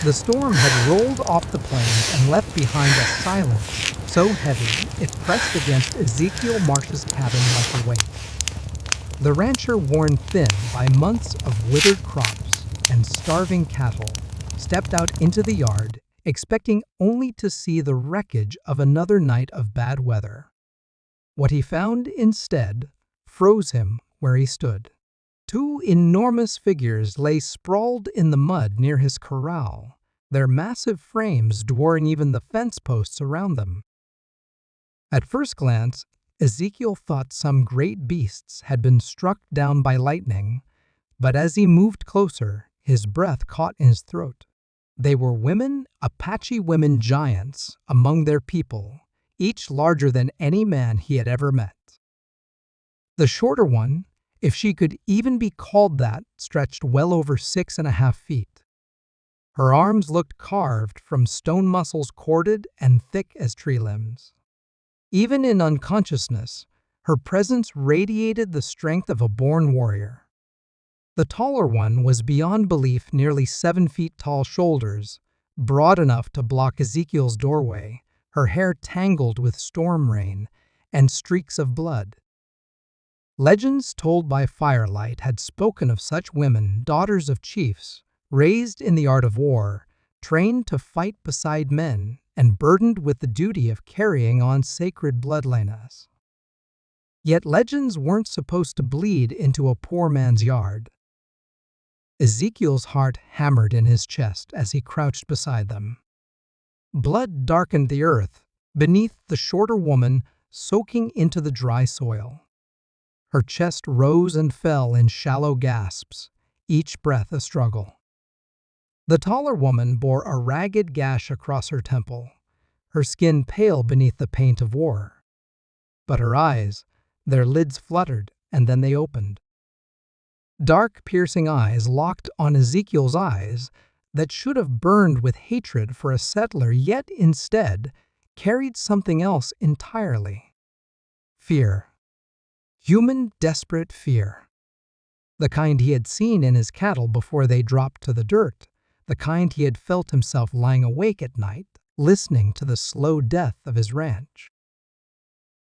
The storm had rolled off the plains and left behind a silence so heavy it pressed against Ezekiel Marsh's cabin like a weight. The rancher, worn thin by months of withered crops and starving cattle, stepped out into the yard, expecting only to see the wreckage of another night of bad weather. What he found instead froze him where he stood. Two enormous figures lay sprawled in the mud near his corral, their massive frames dwarfing even the fence posts around them. At first glance, Ezekiel thought some great beasts had been struck down by lightning, but as he moved closer, his breath caught in his throat. They were women, Apache women giants among their people, each larger than any man he had ever met. The shorter one, if she could even be called that, stretched well over 6.5 feet. Her arms looked carved from stone muscles corded and thick as tree limbs. Even in unconsciousness, her presence radiated the strength of a born warrior. The taller one was beyond belief nearly 7 feet tall shoulders, broad enough to block Ezekiel's doorway, her hair tangled with storm rain and streaks of blood. Legends told by firelight had spoken of such women, daughters of chiefs, raised in the art of war, trained to fight beside men, and burdened with the duty of carrying on sacred bloodlines. Yet legends weren't supposed to bleed into a poor man's yard. Ezekiel's heart hammered in his chest as he crouched beside them. Blood darkened the earth beneath the shorter woman, soaking into the dry soil. Her chest rose and fell in shallow gasps, each breath a struggle. The taller woman bore a ragged gash across her temple, her skin pale beneath the paint of war. But her eyes, their lids fluttered, and then they opened. Dark, piercing eyes locked on Ezekiel's eyes that should have burned with hatred for a settler, yet instead carried something else entirely. Fear. Human, desperate fear. The kind he had seen in his cattle before they dropped to the dirt, the kind he had felt himself lying awake at night, listening to the slow death of his ranch.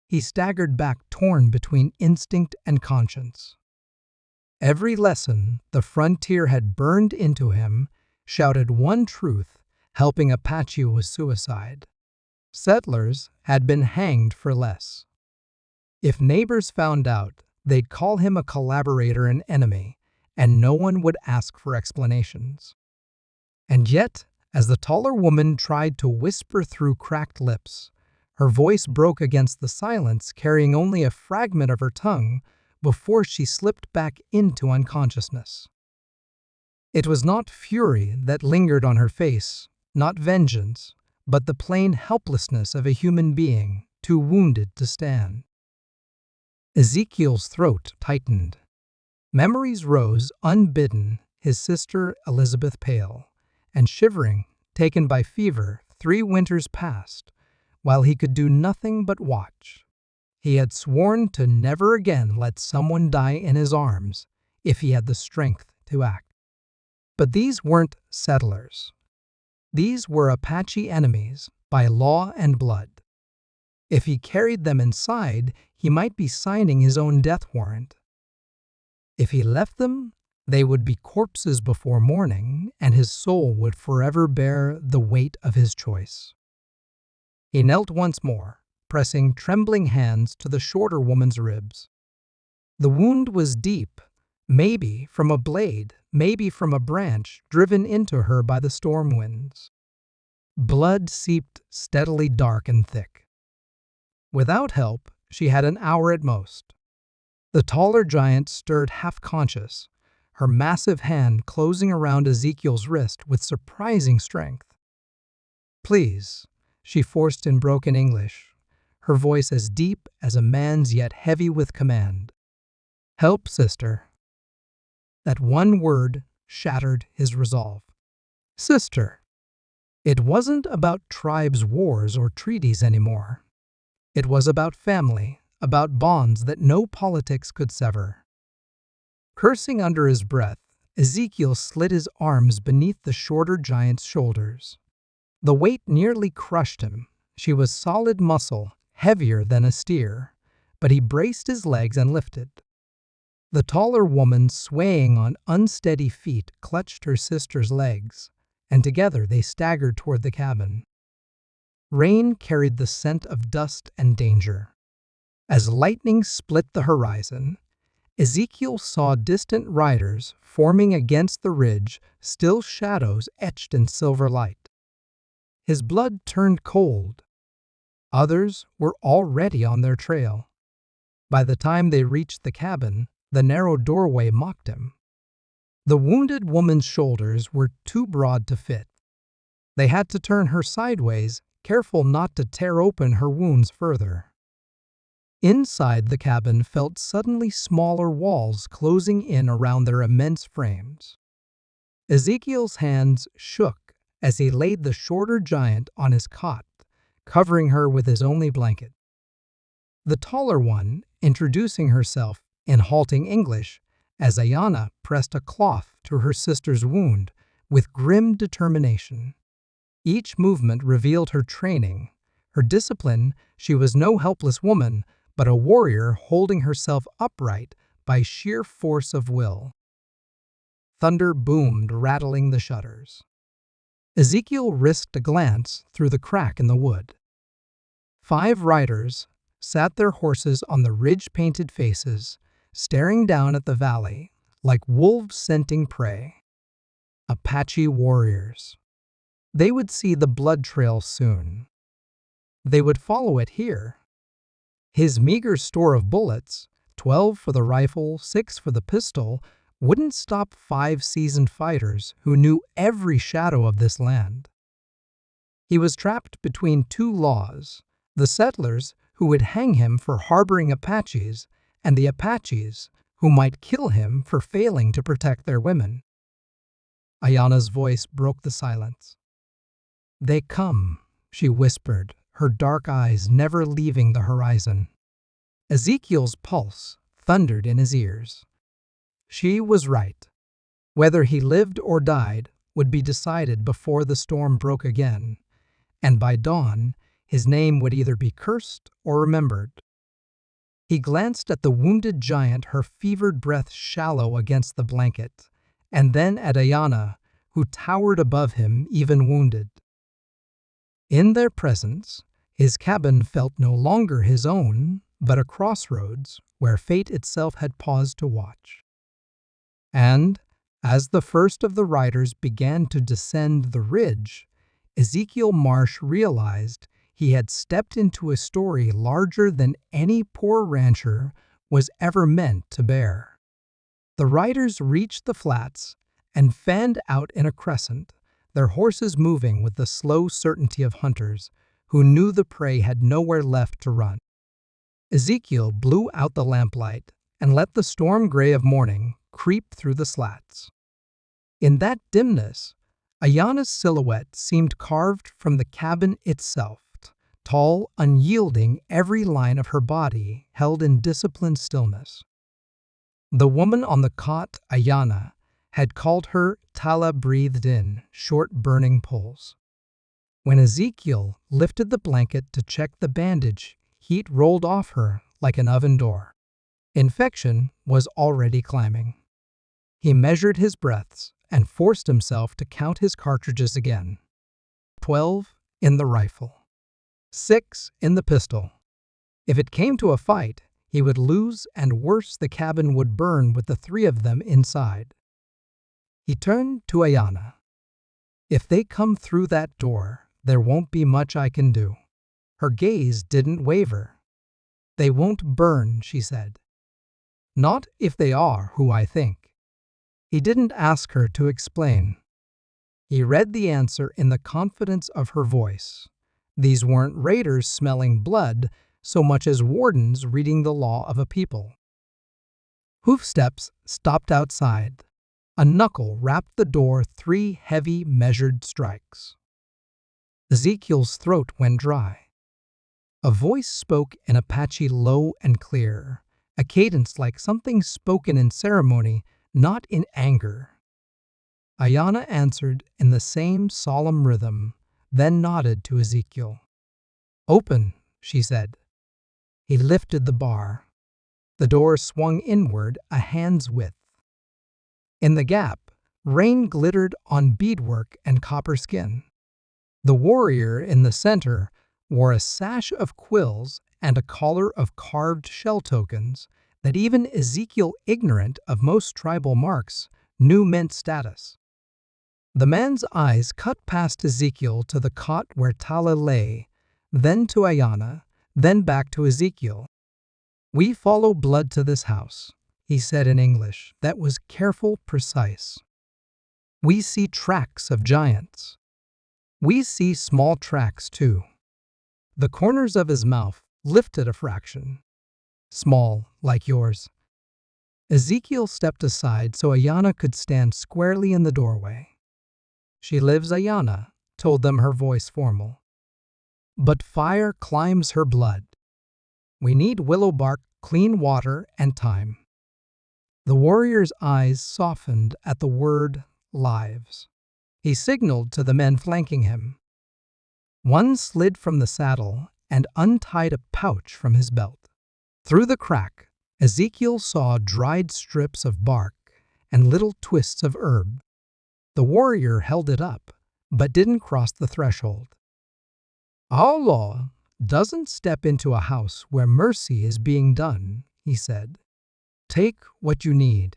He staggered back, torn between instinct and conscience. Every lesson the frontier had burned into him shouted one truth: helping Apache was suicide. Settlers had been hanged for less. If neighbors found out, they'd call him a collaborator and enemy, and no one would ask for explanations. And yet, as the taller woman tried to whisper through cracked lips, her voice broke against the silence, carrying only a fragment of her tongue before she slipped back into unconsciousness. It was not fury that lingered on her face, not vengeance, but the plain helplessness of a human being too wounded to stand. Ezekiel's throat tightened. Memories rose unbidden, his sister Elizabeth pale, and shivering, taken by fever, 3 winters passed, while he could do nothing but watch. He had sworn to never again let someone die in his arms if he had the strength to act. But these weren't settlers. These were Apache enemies by law and blood. If he carried them inside, he might be signing his own death warrant. If he left them, they would be corpses before morning, and his soul would forever bear the weight of his choice. He knelt once more, pressing trembling hands to the shorter woman's ribs. The wound was deep, maybe from a blade, maybe from a branch driven into her by the storm winds. Blood seeped steadily dark and thick. Without help, she had an hour at most. The taller giant stirred half-conscious, her massive hand closing around Ezekiel's wrist with surprising strength. "Please," she forced in broken English, her voice as deep as a man's yet heavy with command. "Help, sister." That one word shattered his resolve. Sister. It wasn't about tribes' wars or treaties anymore. It was about family, about bonds that no politics could sever. Cursing under his breath, Ezekiel slid his arms beneath the shorter giant's shoulders. The weight nearly crushed him. She was solid muscle, heavier than a steer, but he braced his legs and lifted. The taller woman, swaying on unsteady feet, clutched her sister's legs, and together they staggered toward the cabin. Rain carried the scent of dust and danger. As lightning split the horizon, Ezekiel saw distant riders forming against the ridge, still shadows etched in silver light. His blood turned cold. Others were already on their trail. By the time they reached the cabin, the narrow doorway mocked him. The wounded woman's shoulders were too broad to fit. They had to turn her sideways, careful not to tear open her wounds further. Inside, the cabin felt suddenly smaller walls closing in around their immense frames. Ezekiel's hands shook as he laid the shorter giant on his cot, covering her with his only blanket. The taller one, introducing herself in halting English, as Ayana pressed a cloth to her sister's wound with grim determination. Each movement revealed her training, her discipline. She was no helpless woman, but a warrior holding herself upright by sheer force of will. Thunder boomed, rattling the shutters. Ezekiel risked a glance through the crack in the wood. 5 riders sat their horses on the ridge-painted faces, staring down at the valley like wolves scenting prey. Apache warriors. They would see the blood trail soon. They would follow it here. His meager store of bullets, 12 for the rifle, 6 for the pistol, wouldn't stop 5 seasoned fighters who knew every shadow of this land. He was trapped between 2 laws: the settlers who would hang him for harboring Apaches, and the Apaches who might kill him for failing to protect their women. Ayana's voice broke the silence. "They come," she whispered, her dark eyes never leaving the horizon. Ezekiel's pulse thundered in his ears. She was right. Whether he lived or died would be decided before the storm broke again, and by dawn his name would either be cursed or remembered. He glanced at the wounded giant, her fevered breath shallow against the blanket, and then at Ayana, who towered above him, even wounded. In their presence, his cabin felt no longer his own, but a crossroads where fate itself had paused to watch. And, as the first of the riders began to descend the ridge, Ezekiel Marsh realized he had stepped into a story larger than any poor rancher was ever meant to bear. The riders reached the flats and fanned out in a crescent, their horses moving with the slow certainty of hunters who knew the prey had nowhere left to run. Ezekiel blew out the lamplight and let the storm gray of morning creep through the slats. In that dimness, Ayana's silhouette seemed carved from the cabin itself, tall, unyielding, every line of her body held in disciplined stillness. The woman on the cot, Ayana, had called her Tala, breathed in short burning pulls. When Ezekiel lifted the blanket to check the bandage, heat rolled off her like an oven door. Infection was already climbing. He measured his breaths and forced himself to count his cartridges again. 12 in the rifle. 6 in the pistol. If it came to a fight, he would lose, and worse, the cabin would burn with the 3 of them inside. He turned to Ayana. "If they come through that door, there won't be much I can do." Her gaze didn't waver. "They won't burn," she said. "Not if they are who I think." He didn't ask her to explain. He read the answer in the confidence of her voice. These weren't raiders smelling blood so much as wardens reading the law of a people. Hoofsteps stopped outside. A knuckle rapped the door 3 heavy, measured strikes. Ezekiel's throat went dry. A voice spoke in Apache, low and clear, a cadence like something spoken in ceremony, not in anger. Ayana answered in the same solemn rhythm, then nodded to Ezekiel. "Open," she said. He lifted the bar. The door swung inward a hand's width. In the gap, rain glittered on beadwork and copper skin. The warrior in the center wore a sash of quills and a collar of carved shell tokens that even Ezekiel, ignorant of most tribal marks, knew meant status. The man's eyes cut past Ezekiel to the cot where Tala lay, then to Ayana, then back to Ezekiel. "We follow blood to this house," he said in English that was careful, precise. "We see tracks of giants. We see small tracks too." The corners of his mouth lifted a fraction. "Small, like yours." Ezekiel stepped aside so Ayana could stand squarely in the doorway. "She lives, Ayana," told them, her voice formal. "But fire climbs her blood. We need willow bark, clean water, and time." The warrior's eyes softened at the word lives. He signaled to the men flanking him. One slid from the saddle and untied a pouch from his belt. Through the crack, Ezekiel saw dried strips of bark and little twists of herb. The warrior held it up, but didn't cross the threshold. "Our law doesn't step into a house where mercy is being done," he said. "Take what you need."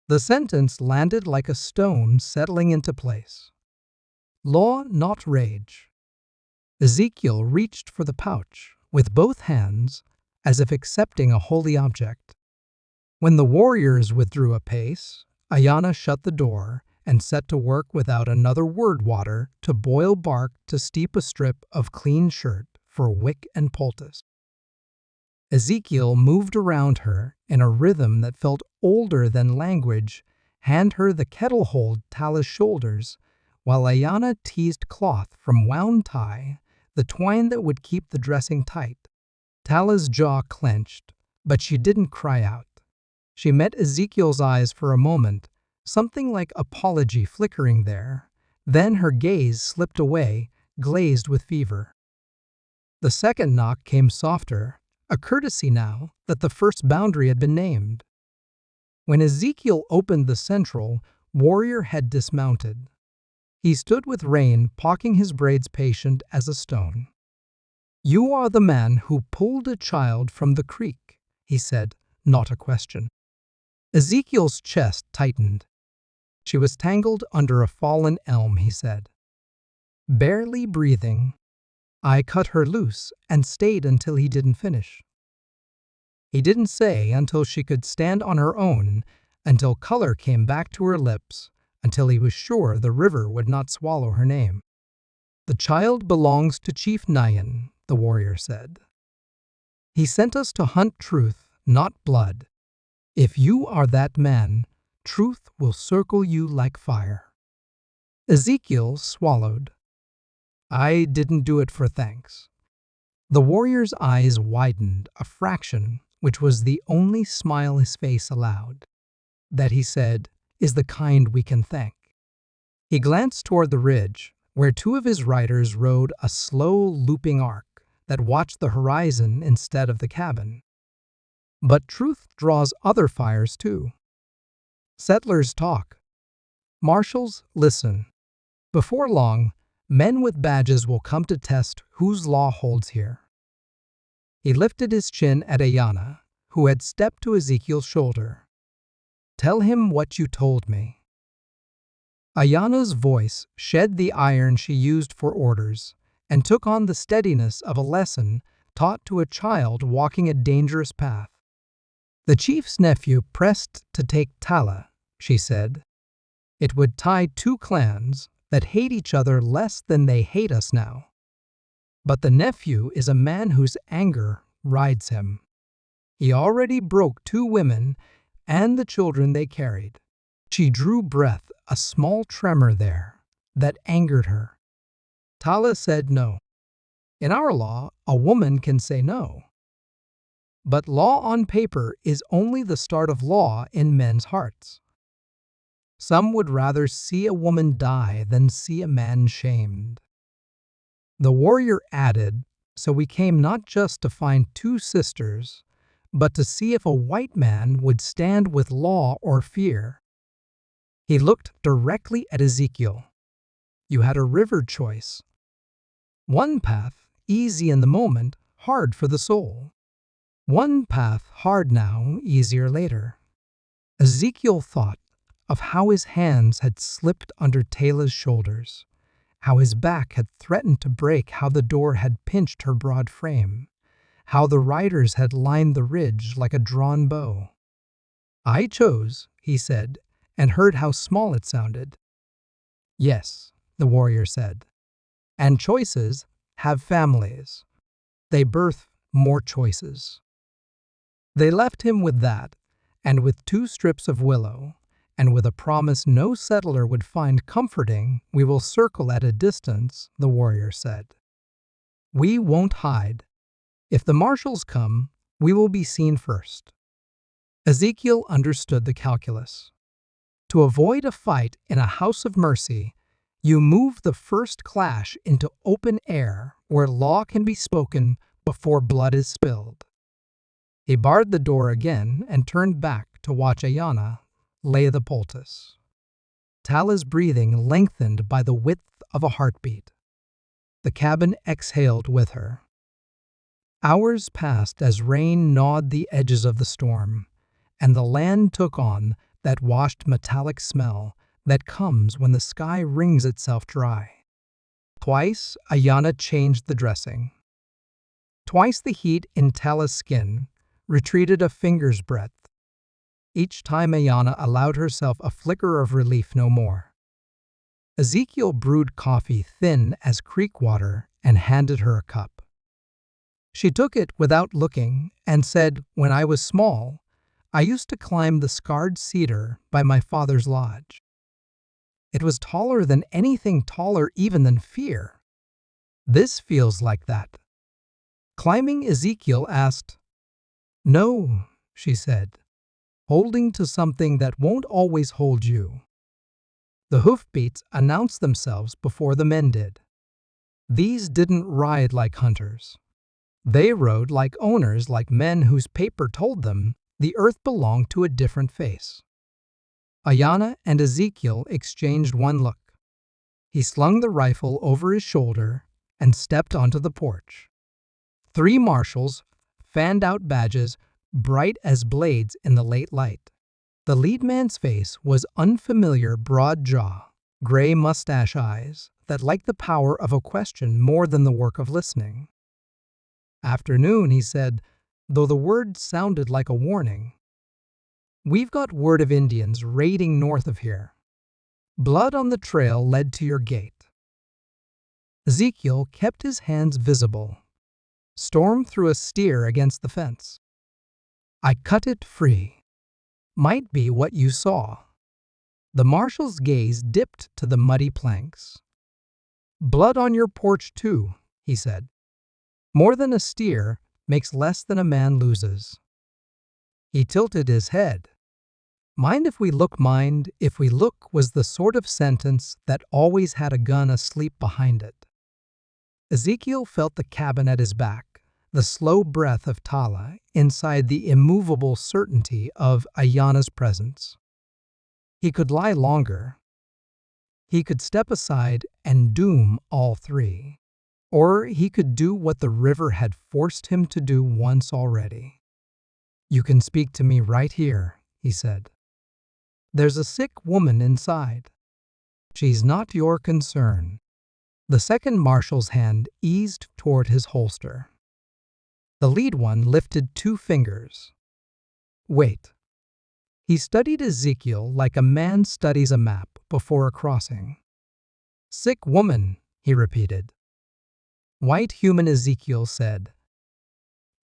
The sentence landed like a stone settling into place. Law, not rage. Ezekiel reached for the pouch with both hands, as if accepting a holy object. When the warriors withdrew a pace, Ayana shut the door and set to work without another word water to boil bark to steep a strip of clean shirt for wick and poultice. Ezekiel moved around her in a rhythm that felt older than language, hand her the kettle hold Tala's shoulders, while Ayana teased cloth from wound tie, the twine that would keep the dressing tight. Tala's jaw clenched, but she didn't cry out. She met Ezekiel's eyes for a moment, something like apology flickering there. Then her gaze slipped away, glazed with fever. The second knock came softer, a courtesy now that the first boundary had been named. When Ezekiel opened the central, warrior had dismounted. He stood with Rain pocking his braids, patient as a stone. "You are the man who pulled a child from the creek," he said, not a question. Ezekiel's chest tightened. "She was tangled under a fallen elm," he said. Barely breathing, "I cut her loose and stayed until he didn't finish." He didn't say until she could stand on her own, until color came back to her lips, until he was sure the river would not swallow her name. "The child belongs to Chief Nyan," the warrior said. "He sent us to hunt truth, not blood. If you are that man, truth will circle you like fire." Ezekiel swallowed. "I didn't do it for thanks." The warrior's eyes widened a fraction, which was the only smile his face allowed. "That," he said, "is the kind we can thank." He glanced toward the ridge, where two of his riders rode a slow, looping arc that watched the horizon instead of the cabin. "But truth draws other fires too. Settlers talk. Marshals listen. Before long, men with badges will come to test whose law holds here." He lifted his chin at Ayana, who had stepped to Ezekiel's shoulder. "Tell him what you told me." Ayana's voice shed the iron she used for orders and took on the steadiness of a lesson taught to a child walking a dangerous path. "The chief's nephew pressed to take Tala," she said. "It would tie two clans that hate each other less than they hate us now. But the nephew is a man whose anger rides him. He already broke two women and the children they carried." She drew breath, a small tremor there that angered her. Tala said no. "In our law, a woman can say no. But law on paper is only the start of law in men's hearts." Some would rather see a woman die than see a man shamed. The warrior added, so we came not just to find two sisters, but to see if a white man would stand with law or fear. He looked directly at Ezekiel. You had a river choice. One path, easy in the moment, hard for the soul. One path, hard now, easier later. Ezekiel thought of how his hands had slipped under Tayla's shoulders, how his back had threatened to break, how the door had pinched her broad frame, how the riders had lined the ridge like a drawn bow. I chose, he said, and heard how small it sounded. Yes, the warrior said, and choices have families. They birth more choices. They left him with that, and with 2 strips of willow, and with a promise no settler would find comforting. We will circle at a distance, the warrior said. We won't hide. If the marshals come, we will be seen first. Ezekiel understood the calculus. To avoid a fight in a house of mercy, you move the first clash into open air where law can be spoken before blood is spilled. He barred the door again and turned back to watch Ayana lay the poultice. Tala's breathing lengthened by the width of a heartbeat. The cabin exhaled with her. Hours passed as rain gnawed the edges of the storm, and the land took on that washed metallic smell that comes when the sky wrings itself dry. Twice, Ayana changed the dressing. Twice the heat in Tala's skin retreated a finger's breadth. Each time Ayana allowed herself a flicker of relief no more. Ezekiel brewed coffee thin as creek water and handed her a cup. She took it without looking and said, when I was small, I used to climb the scarred cedar by my father's lodge. It was taller than anything, taller even than fear. This feels like that. Climbing, Ezekiel asked. No, she said, holding to something that won't always hold you. The hoofbeats announced themselves before the men did. These didn't ride like hunters. They rode like owners, like men whose paper told them the earth belonged to a different face. Ayana and Ezekiel exchanged one look. He slung the rifle over his shoulder and stepped onto the porch. 3 marshals fanned out badges bright as blades in the late light. The lead man's face was unfamiliar, broad jaw, gray mustache eyes that liked the power of a question more than the work of listening. Afternoon, he said, though the word sounded like a warning. We've got word of Indians raiding north of here. Blood on the trail led to your gate. Ezekiel kept his hands visible. Storm threw a steer against the fence. I cut it free. Might be what you saw. The marshal's gaze dipped to the muddy planks. Blood on your porch too, he said. More than a steer makes less than a man loses. He tilted his head. Mind if we look, mind if we look was the sort of sentence that always had a gun asleep behind it. Ezekiel felt the cabin at his back, the slow breath of Tala inside the immovable certainty of Ayana's presence. He could lie longer. He could step aside and doom all 3. Or he could do what the river had forced him to do once already. You can speak to me right here, he said. There's a sick woman inside. She's not your concern. The second marshal's hand eased toward his holster. The lead one lifted 2 fingers. Wait. He studied Ezekiel like a man studies a map before a crossing. Sick woman, he repeated. White human, Ezekiel said.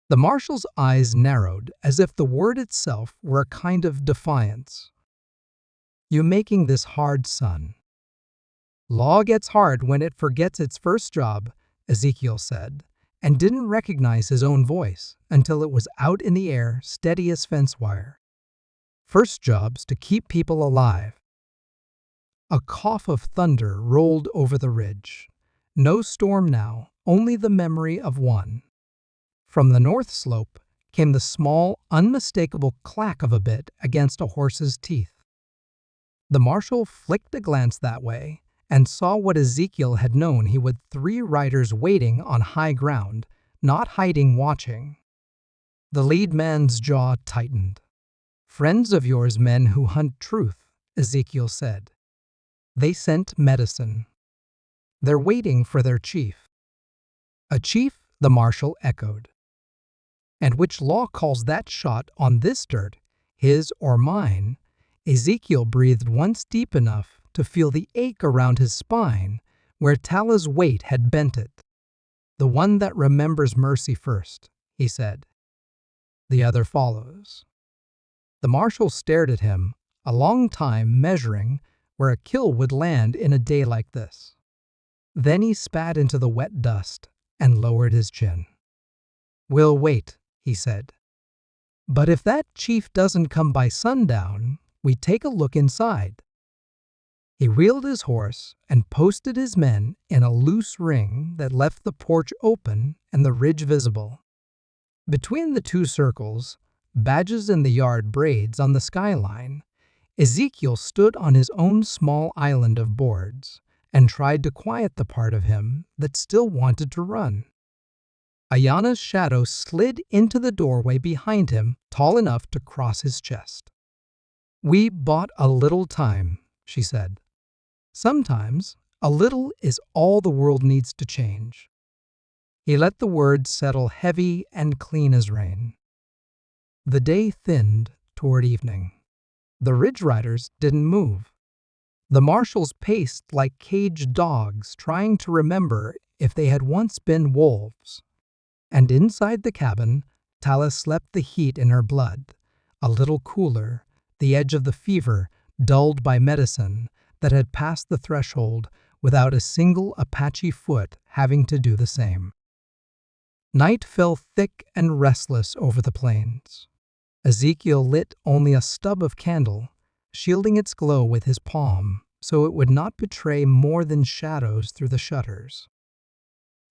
The marshal's eyes narrowed as if the word itself were a kind of defiance. You making this hard, son. Law gets hard when it forgets its first job, Ezekiel said, and didn't recognize his own voice until it was out in the air, steady as fence wire. First job's to keep people alive. A cough of thunder rolled over the ridge. No storm now, only the memory of one. From the north slope came the small, unmistakable clack of a bit against a horse's teeth. The marshal flicked a glance that way and saw what Ezekiel had known he would: 3 riders waiting on high ground, not hiding, watching. The lead man's jaw tightened. "Friends of yours, men who hunt truth," Ezekiel said. "They scent medicine. They're waiting for their chief." "A chief?" the marshal echoed. "And which law calls that shot on this dirt, his or mine?" Ezekiel breathed once deep enough to feel the ache around his spine where Tala's weight had bent it. "The one that remembers mercy first," he said. "The other follows." The marshal stared at him, a long time measuring where a kill would land in a day like this. Then he spat into the wet dust and lowered his chin. "We'll wait," he said. "But if that chief doesn't come by sundown, we take a look inside." He wheeled his horse and posted his men in a loose ring that left the porch open and the ridge visible. Between the 2 circles, badges in the yard braids on the skyline, Ezekiel stood on his own small island of boards and tried to quiet the part of him that still wanted to run. Ayana's shadow slid into the doorway behind him, tall enough to cross his chest. "We bought a little time," she said. "Sometimes a little is all the world needs to change." He let the words settle heavy and clean as rain. The day thinned toward evening. The Ridge Riders didn't move. The marshals paced like caged dogs trying to remember if they had once been wolves. And inside the cabin, Tala slept the heat in her blood, a little cooler, the edge of the fever dulled by medicine that had passed the threshold without a single Apache foot having to do the same. Night fell thick and restless over the plains. Ezekiel lit only a stub of candle, shielding its glow with his palm so it would not betray more than shadows through the shutters.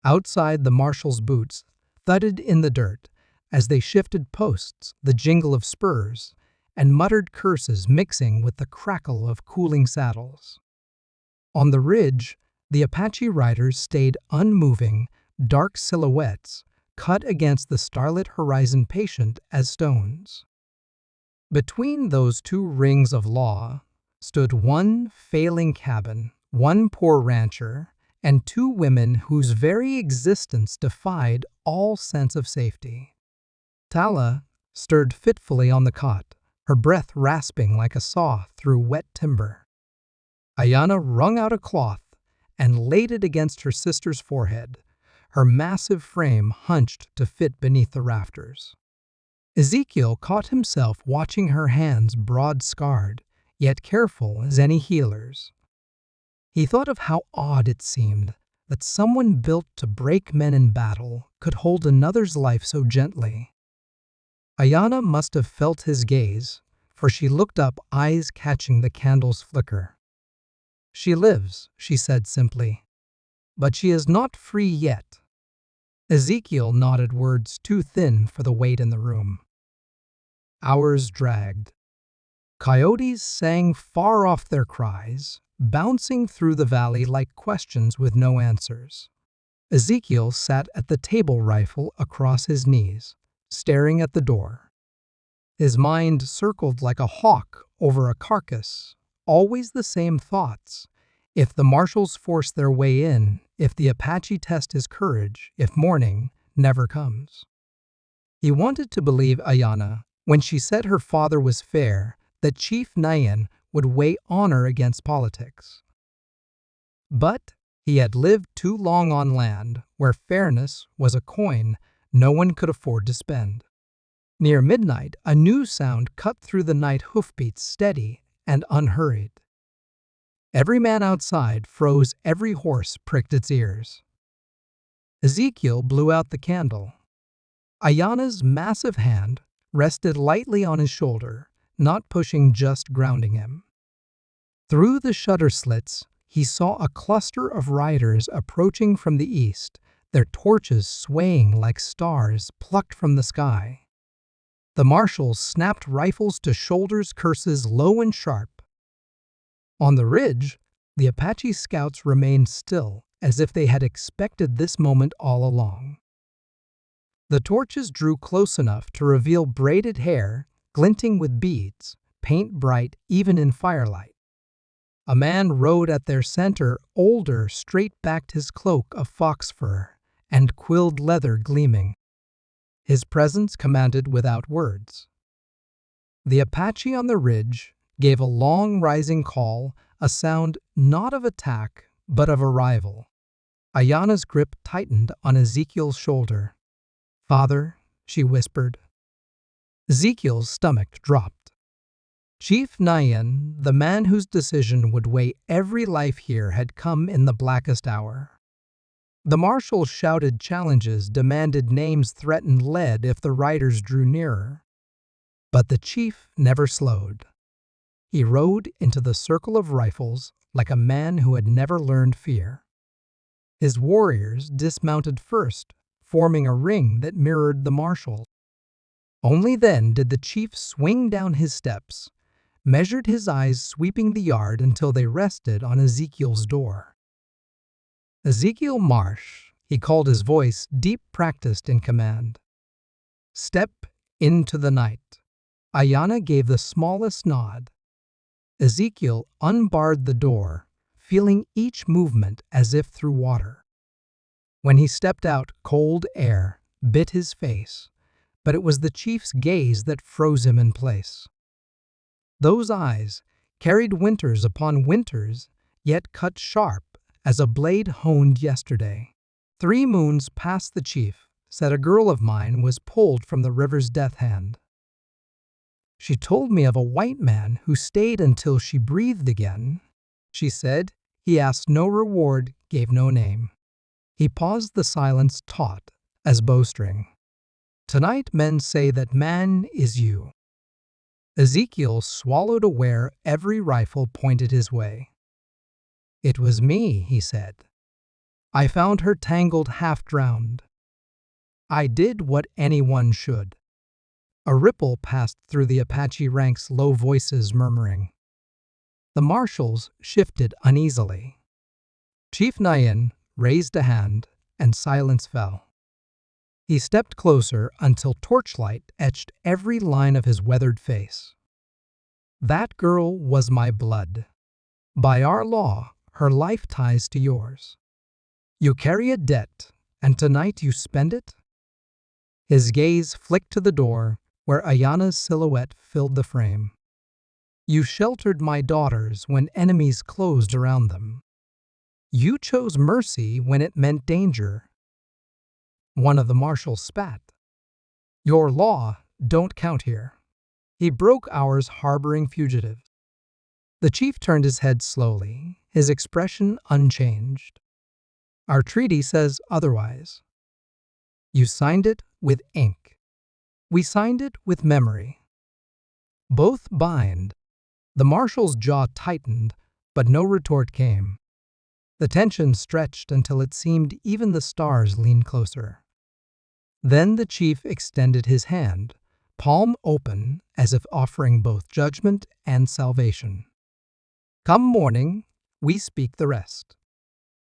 Outside, the marshal's boots thudded in the dirt as they shifted posts, the jingle of spurs, and muttered curses mixing with the crackle of cooling saddles. On the ridge, the Apache riders stayed unmoving, dark silhouettes cut against the starlit horizon, patient as stones. Between those 2 rings of law stood one failing cabin, one poor rancher, and 2 women whose very existence defied all sense of safety. Tala stirred fitfully on the cot, her breath rasping like a saw through wet timber. Ayana wrung out a cloth and laid it against her sister's forehead, her massive frame hunched to fit beneath the rafters. Ezekiel caught himself watching her hands, broad-scarred, yet careful as any healer's. He thought of how odd it seemed that someone built to break men in battle could hold another's life so gently. Ayana must have felt his gaze, for she looked up, eyes catching the candle's flicker. "She lives," she said simply, "but she is not free yet." Ezekiel nodded, words too thin for the weight in the room. Hours dragged. Coyotes sang far off, their cries bouncing through the valley like questions with no answers. Ezekiel sat at the table, rifle across his knees, staring at the door. His mind circled like a hawk over a carcass, always the same thoughts. If the marshals force their way in, if the Apache test his courage, if morning never comes. He wanted to believe Ayana when she said her father was fair, that Chief Nayan would weigh honor against politics. But he had lived too long on land where fairness was a coin no one could afford to spend. Near midnight, a new sound cut through the night, hoofbeats steady and unhurried. Every man outside froze, every horse pricked its ears. Ezekiel blew out the candle. Ayana's massive hand rested lightly on his shoulder, not pushing, just grounding him. Through the shutter slits, he saw a cluster of riders approaching from the east, their torches swaying like stars plucked from the sky. The marshals snapped rifles to shoulders, curses low and sharp. On the ridge, the Apache scouts remained still, as if they had expected this moment all along. The torches drew close enough to reveal braided hair, glinting with beads, paint bright even in firelight. A man rode at their center, older, straight-backed, his cloak of fox fur and quilled leather gleaming. His presence commanded without words. The Apache on the ridge gave a long rising call, a sound not of attack but of arrival. Ayana's grip tightened on Ezekiel's shoulder. "Father," she whispered. Ezekiel's stomach dropped. Chief Nayan, the man whose decision would weigh every life here, had come in the blackest hour. The marshals shouted challenges, demanded names, threatened lead if the riders drew nearer. But the chief never slowed. He rode into the circle of rifles like a man who had never learned fear. His warriors dismounted first, forming a ring that mirrored the marshals. Only then did the chief swing down his steps, measured his eyes sweeping the yard until they rested on Ezekiel's door. "Ezekiel Marsh," he called, his voice deep, practiced in command. "Step into the night." Ayana gave the smallest nod. Ezekiel unbarred the door, feeling each movement as if through water. When he stepped out, cold air bit his face, but it was the chief's gaze that froze him in place. Those eyes carried winters upon winters, yet cut sharp as a blade honed yesterday. 3 moons past the chief said a girl of mine was pulled from the river's death hand. She told me of a white man who stayed until she breathed again. She said he asked no reward, gave no name. He paused, the silence taut as bowstring. Tonight men say that man is you. Ezekiel swallowed, aware every rifle pointed his way. "It was me," he said. "I found her tangled, half-drowned. I did what anyone should." A ripple passed through the Apache ranks, low voices murmuring. The marshals shifted uneasily. Chief Nayan raised a hand, and silence fell. He stepped closer until torchlight etched every line of his weathered face. "That girl was my blood. By our law, her life ties to yours. You carry a debt, and tonight you spend it?" His gaze flicked to the door, where Ayana's silhouette filled the frame. "You sheltered my daughters when enemies closed around them. You chose mercy when it meant danger." One of the marshals spat. "Your law don't count here." He broke ours, harboring fugitives. The chief turned his head slowly, his expression unchanged. "Our treaty says otherwise. You signed it with ink. We signed it with memory. Both bind." The marshal's jaw tightened, but no retort came. The tension stretched until it seemed even the stars leaned closer. Then the chief extended his hand, palm open, as if offering both judgment and salvation. "Come morning, we speak the rest.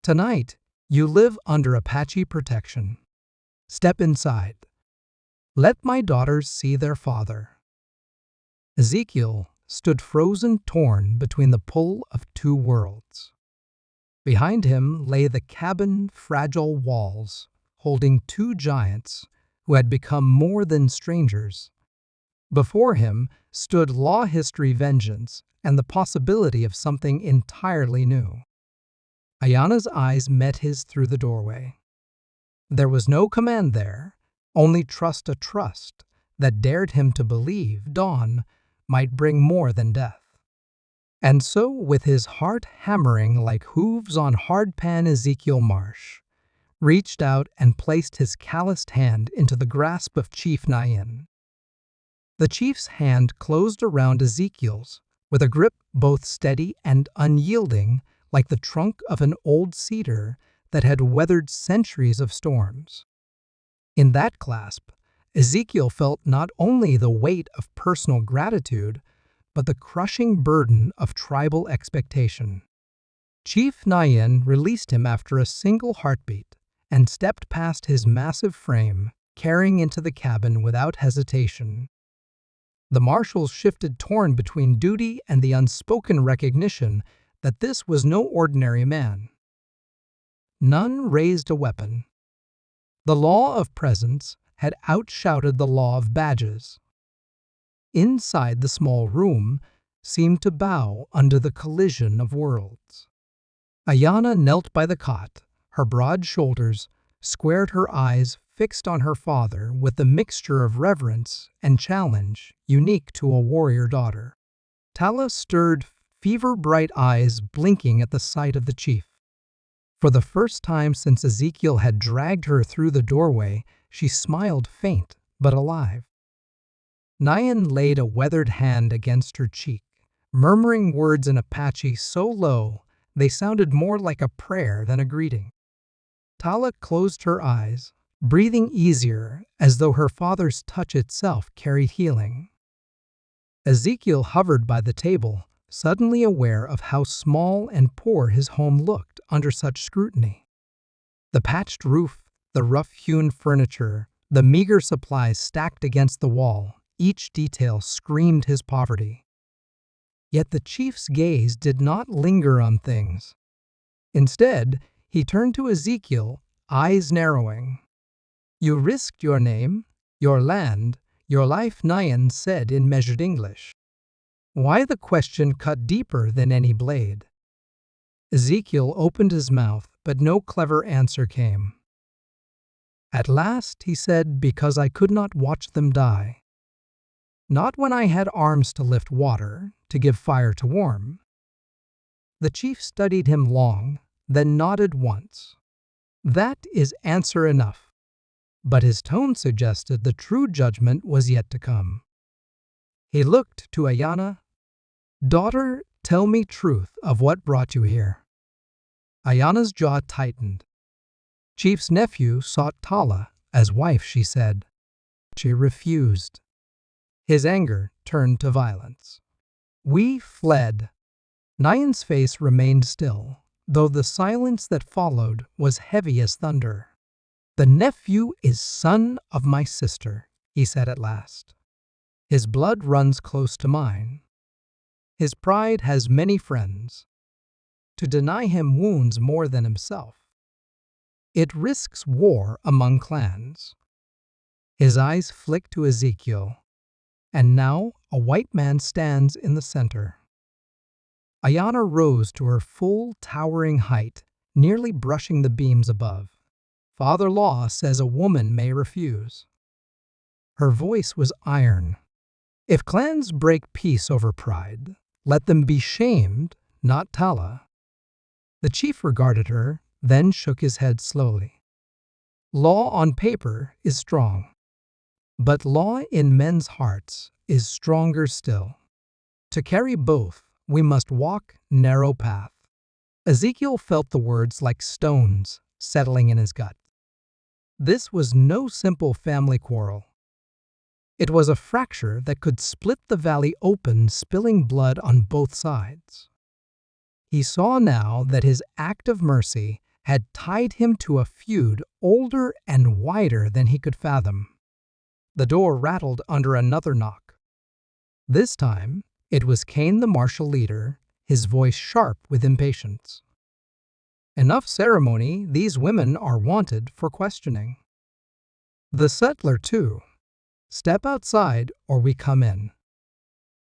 Tonight, you live under Apache protection. Step inside. Let my daughters see their father." Ezekiel stood frozen, torn between the pull of 2 worlds. Behind him lay the cabin, fragile walls, holding 2 giants who had become more than strangers. Before him stood law, history, vengeance, and the possibility of something entirely new. Ayana's eyes met his through the doorway. There was no command there, only trust, a trust that dared him to believe dawn might bring more than death. And so, with his heart hammering like hooves on hard pan, Ezekiel Marsh reached out and placed his calloused hand into the grasp of Chief Nayan. The chief's hand closed around Ezekiel's, with a grip both steady and unyielding, like the trunk of an old cedar that had weathered centuries of storms. In that clasp, Ezekiel felt not only the weight of personal gratitude, but the crushing burden of tribal expectation. Chief Nayan released him after a single heartbeat and stepped past his massive frame, carrying into the cabin without hesitation. The marshals shifted, torn between duty and the unspoken recognition that this was no ordinary man. None raised a weapon. The law of presence had outshouted the law of badges. Inside, the small room seemed to bow under the collision of worlds. Ayana knelt by the cot, her broad shoulders squared, her eyes fixed on her father with the mixture of reverence and challenge unique to a warrior daughter. Tala stirred, fever-bright eyes blinking at the sight of the chief. For the first time since Ezekiel had dragged her through the doorway, she smiled, faint but alive. Nayan laid a weathered hand against her cheek, murmuring words in Apache so low they sounded more like a prayer than a greeting. Tala closed her eyes, breathing easier as though her father's touch itself carried healing. Ezekiel hovered by the table, suddenly aware of how small and poor his home looked under such scrutiny. The patched roof, the rough-hewn furniture, the meager supplies stacked against the wall, each detail screamed his poverty. Yet the chief's gaze did not linger on things. Instead, he turned to Ezekiel, eyes narrowing. "You risked your name, your land, your life," Nayan said in measured English. Why the question cut deeper than any blade. Ezekiel opened his mouth, but no clever answer came. "At last," he said, "because I could not watch them die. Not when I had arms to lift water, to give fire to warm." The chief studied him long, then nodded once. That is answer enough. But his tone suggested the true judgment was yet to come. He looked to Ayana. "Daughter, tell me truth of what brought you here." Ayana's jaw tightened. "Chief's nephew sought Tala as wife," she said. She refused. His anger turned to violence. "We fled." Nayan's face remained still, though the silence that followed was heavy as thunder. "The nephew is son of my sister," he said at last. "His blood runs close to mine. His pride has many friends. To deny him wounds more than himself. It risks war among clans." His eyes flicked to Ezekiel. "And now a white man stands in the center." Ayana rose to her full, towering height, nearly brushing the beams above. "Father Law says a woman may refuse." Her voice was iron. "If clans break peace over pride, let them be shamed, not Tala." The chief regarded her, then shook his head slowly. "Law on paper is strong, but law in men's hearts is stronger still. To carry both, we must walk narrow path." Ezekiel felt the words like stones settling in his gut. This was no simple family quarrel. It was a fracture that could split the valley open, spilling blood on both sides. He saw now that his act of mercy had tied him to a feud older and wider than he could fathom. The door rattled under another knock. This time, it was Cain, the martial leader, his voice sharp with impatience. "Enough ceremony, these women are wanted for questioning." "The settler, too. Step outside or we come in."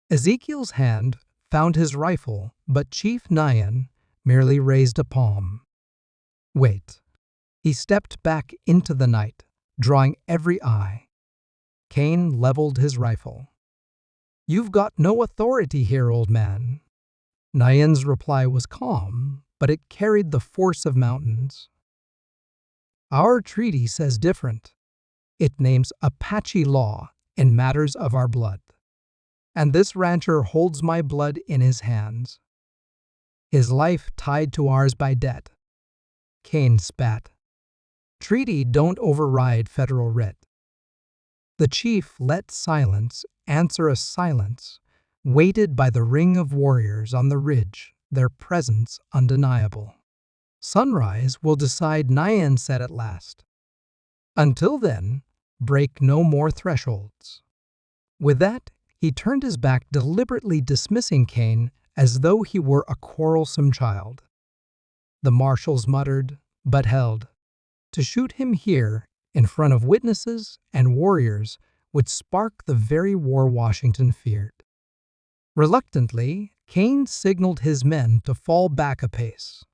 Ezekiel's hand found his rifle, but Chief Nayan merely raised a palm. "Wait." He stepped back into the night, drawing every eye. Cain leveled his rifle. "You've got no authority here, old man." Nayan's reply was calm, but it carried the force of mountains. "Our treaty says different. It names Apache law in matters of our blood." And this rancher holds my blood in his hands, his life tied to ours by debt. Cain spat. Treaty don't override federal writ. The chief let silence answer a silence, weighted by the ring of warriors on the ridge, their presence undeniable. Sunrise will decide, Nyan said at last. Until then, break no more thresholds. With that, he turned his back, deliberately dismissing Cain as though he were a quarrelsome child. The marshals muttered, but held. To shoot him here, in front of witnesses and warriors, would spark the very war Washington feared. Reluctantly, Cain signaled his men to fall back a pace.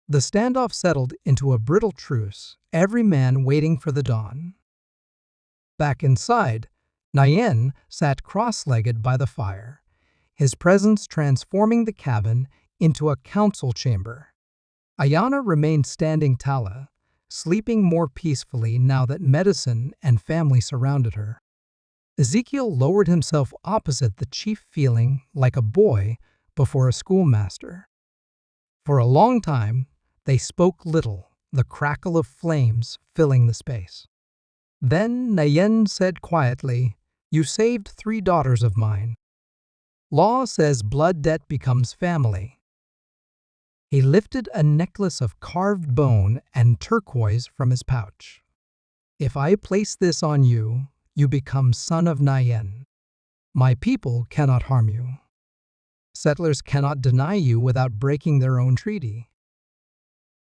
The standoff settled into a brittle truce, every man waiting for the dawn. Back inside, Nyan sat cross-legged by the fire, his presence transforming the cabin into a council chamber. Ayana remained standing tala, sleeping more peacefully now that medicine and family surrounded her. Ezekiel lowered himself opposite the chief, feeling like a boy before a schoolmaster. For a long time, they spoke little, the crackle of flames filling the space. Then Nayen said quietly, "You saved 3 daughters of mine. Law says blood debt becomes family." He lifted a necklace of carved bone and turquoise from his pouch. "If I place this on you, you become son of Nayen. My people cannot harm you. Settlers cannot deny you without breaking their own treaty."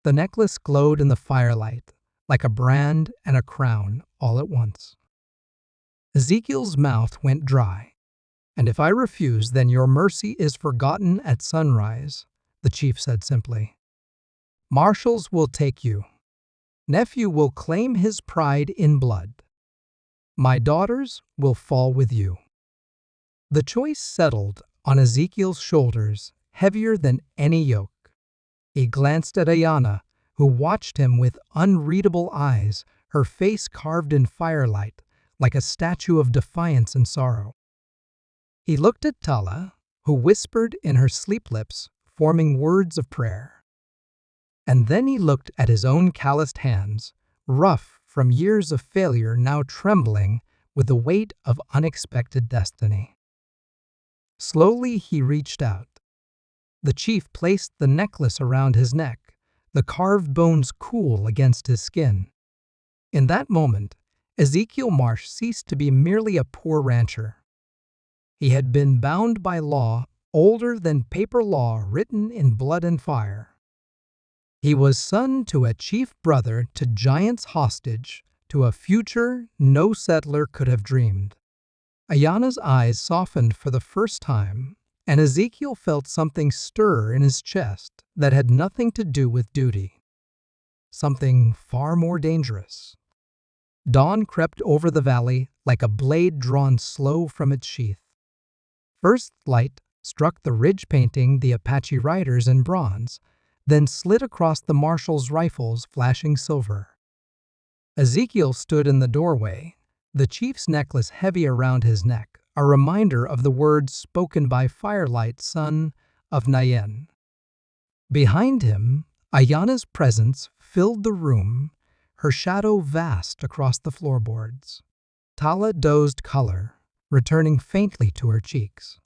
The necklace glowed in the firelight, like a brand and a crown all at once. Ezekiel's mouth went dry. "And if I refuse, then your mercy is forgotten at sunrise," the chief said simply. "Marshals will take you. Nephew will claim his pride in blood. My daughters will fall with you." The choice settled on Ezekiel's shoulders, heavier than any yoke. He glanced at Ayana, who watched him with unreadable eyes, her face carved in firelight, like a statue of defiance and sorrow. He looked at Tala, who whispered in her sleep lips, forming words of prayer. And then he looked at his own calloused hands, rough from years of failure, now trembling with the weight of unexpected destiny. Slowly he reached out. The chief placed the necklace around his neck, the carved bones cool against his skin. In that moment, Ezekiel Marsh ceased to be merely a poor rancher. He had been bound by law older than paper law written in blood and fire. He was son to a chief, brother to giants, hostage to a future no settler could have dreamed. Ayana's eyes softened for the first time, and Ezekiel felt something stir in his chest that had nothing to do with duty. Something far more dangerous. Dawn crept over the valley like a blade drawn slow from its sheath. First light struck the ridge, painting the Apache riders in bronze, then slid across the marshals' rifles, flashing silver. Ezekiel stood in the doorway, the chief's necklace heavy around his neck, a reminder of the words spoken by Firelight, son of Nayen. Behind him, Ayana's presence filled the room, her shadow vast across the floorboards. Tala dozed, color returning faintly to her cheeks.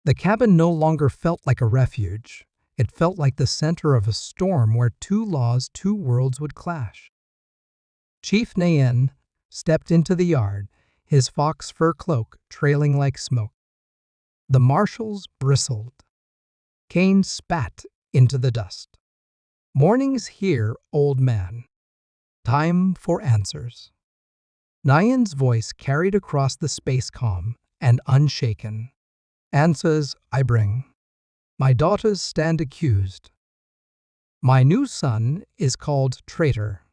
The cabin no longer felt like a refuge. It felt like the center of a storm where 2 laws, 2 worlds would clash. Chief Nayen stepped into the yard, his fox fur cloak trailing like smoke. The marshals bristled. Cain spat into the dust. "Morning's here, old man. Time for answers." Nayen's voice carried across the space, calm and unshaken. "Answers I bring. My daughters stand accused. My new son is called traitor.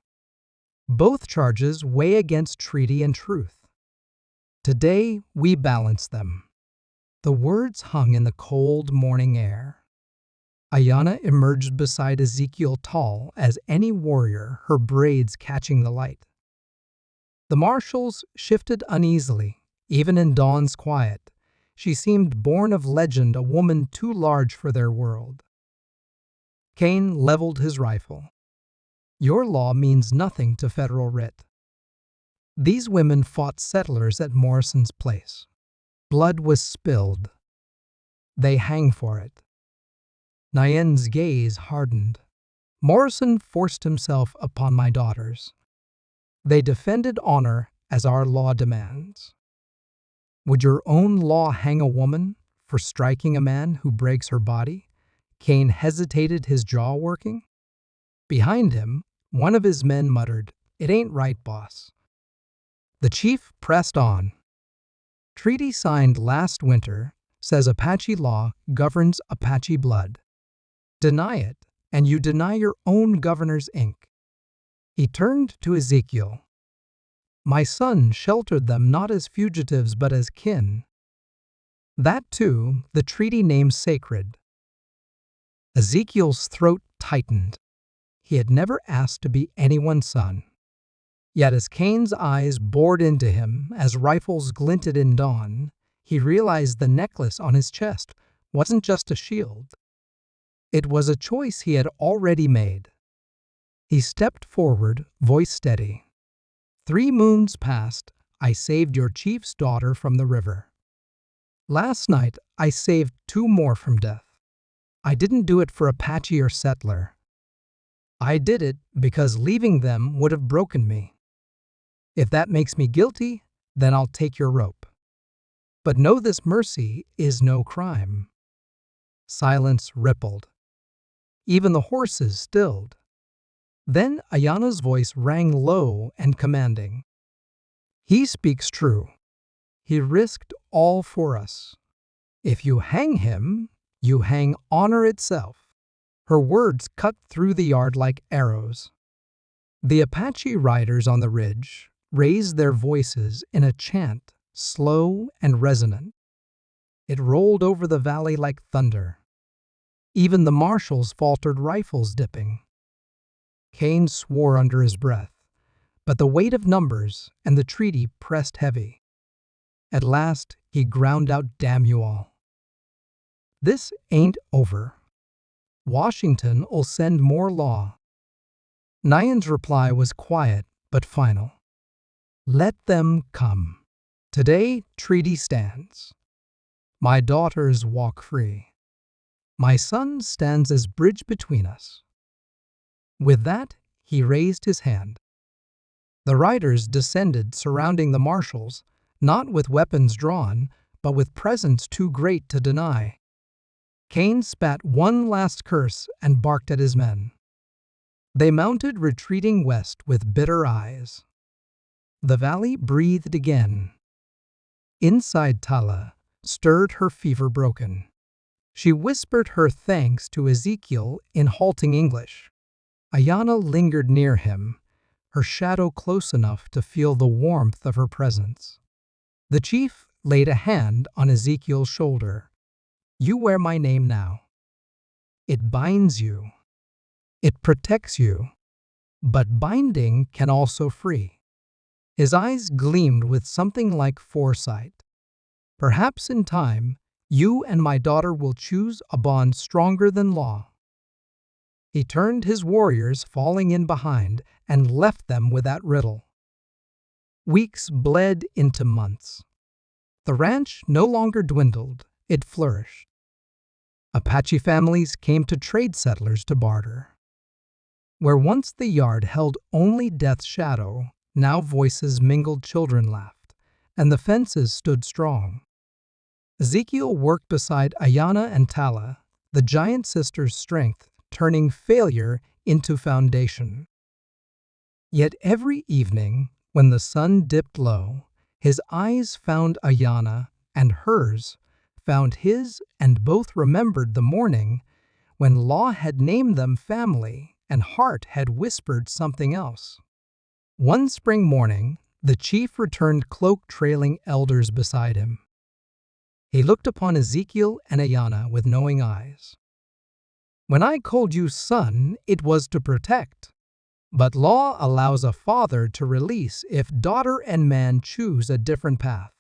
Both charges weigh against treaty and truth. Today we balance them." The words hung in the cold morning air. Ayana emerged beside Ezekiel, tall as any warrior, her braids catching the light. The marshals shifted uneasily, even in dawn's quiet, She seemed born of legend, a woman too large for their world. Cain leveled his rifle. Your law means nothing to federal writ. These women fought settlers at Morrison's place. Blood was spilled. They hang for it. Nyen's gaze hardened. Morrison forced himself upon my daughters. They defended honor as our law demands. Would your own law hang a woman for striking a man who breaks her body? Cain hesitated, his jaw working. Behind him, one of his men muttered, "It ain't right, boss." The chief pressed on. Treaty signed last winter says Apache law governs Apache blood. Deny it, and you deny your own governor's ink. He turned to Ezekiel. My son sheltered them not as fugitives but as kin. That too the treaty names sacred. Ezekiel's throat tightened. He had never asked to be anyone's son. Yet as Cain's eyes bored into him, as rifles glinted in dawn, he realized the necklace on his chest wasn't just a shield. It was a choice he had already made. He stepped forward, voice steady. 3 moons passed, I saved your chief's daughter from the river. Last night, I saved 2 more from death. I didn't do it for Apache or settler. I did it because leaving them would have broken me. If that makes me guilty, then I'll take your rope. But know this mercy is no crime. Silence rippled. Even the horses stilled. Then Ayana's voice rang low and commanding. He speaks true. He risked all for us. If you hang him, you hang honor itself. Her words cut through the yard like arrows. The Apache riders on the ridge raised their voices in a chant, slow and resonant. It rolled over the valley like thunder. Even the marshals faltered, rifles dipping. Cain swore under his breath, but the weight of numbers and the treaty pressed heavy. At last, he ground out, "Damn you all. This ain't over. Washington'll send more law." Nyen's reply was quiet but final. Let them come. Today, treaty stands. My daughters walk free. My son stands as bridge between us. With that, he raised his hand. The riders descended, surrounding the marshals, not with weapons drawn, but with presence too great to deny. Cain spat one last curse and barked at his men. They mounted, retreating west with bitter eyes. The valley breathed again. Inside, Tala stirred, her fever broken. She whispered her thanks to Ezekiel in halting English. Ayana lingered near him, her shadow close enough to feel the warmth of her presence. The chief laid a hand on Ezekiel's shoulder. You wear my name now. It binds you. It protects you. But binding can also free. His eyes gleamed with something like foresight. Perhaps in time, you and my daughter will choose a bond stronger than law. He turned, his warriors falling in behind, and left them with that riddle. Weeks bled into months. The ranch no longer dwindled, it flourished. Apache families came to trade settlers to barter. Where once the yard held only death's shadow, now voices mingled, children laughed, and the fences stood strong. Ezekiel worked beside Ayana and Tala, the giant sister's strength, turning failure into foundation. Yet every evening, when the sun dipped low, his eyes found Ayana, and hers found his, and both remembered the morning when law had named them family and heart had whispered something else. One spring morning, the chief returned, cloak trailing, elders beside him. He looked upon Ezekiel and Ayana with knowing eyes. When I called you son, it was to protect. But law allows a father to release if daughter and man choose a different path.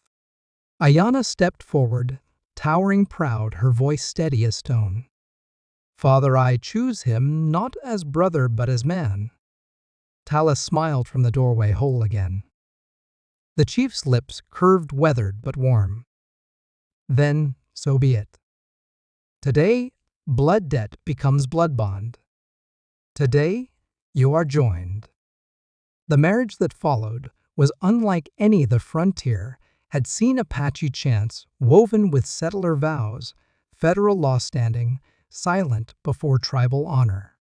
Ayana stepped forward, towering proud, her voice steady as stone. "Father, I choose him not as brother but as man." Talus smiled from the doorway whole again. The chief's lips curved, weathered but warm. "Then so be it. Today, blood debt becomes blood bond. Today, you are joined." The marriage that followed was unlike any the frontier had seen. Apache chants woven with settler vows, federal law standing silent before tribal honor.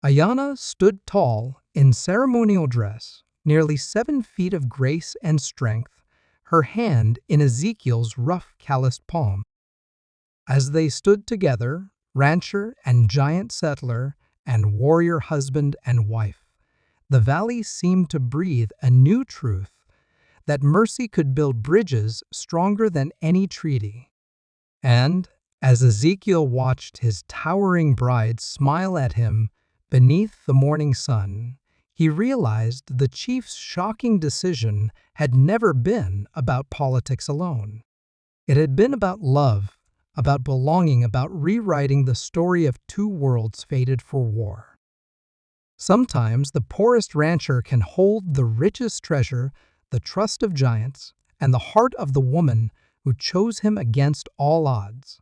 Ayana stood tall in ceremonial dress, nearly 7 feet of grace and strength, her hand in Ezekiel's rough, calloused palm. As they stood together, rancher and giant settler and warrior husband and wife, the valley seemed to breathe a new truth, that mercy could build bridges stronger than any treaty. And as Ezekiel watched his towering bride smile at him beneath the morning sun, he realized the chief's shocking decision had never been about politics alone. It had been about love, about belonging, about rewriting the story of two worlds fated for war. Sometimes the poorest rancher can hold the richest treasure, the trust of giants, and the heart of the woman who chose him against all odds.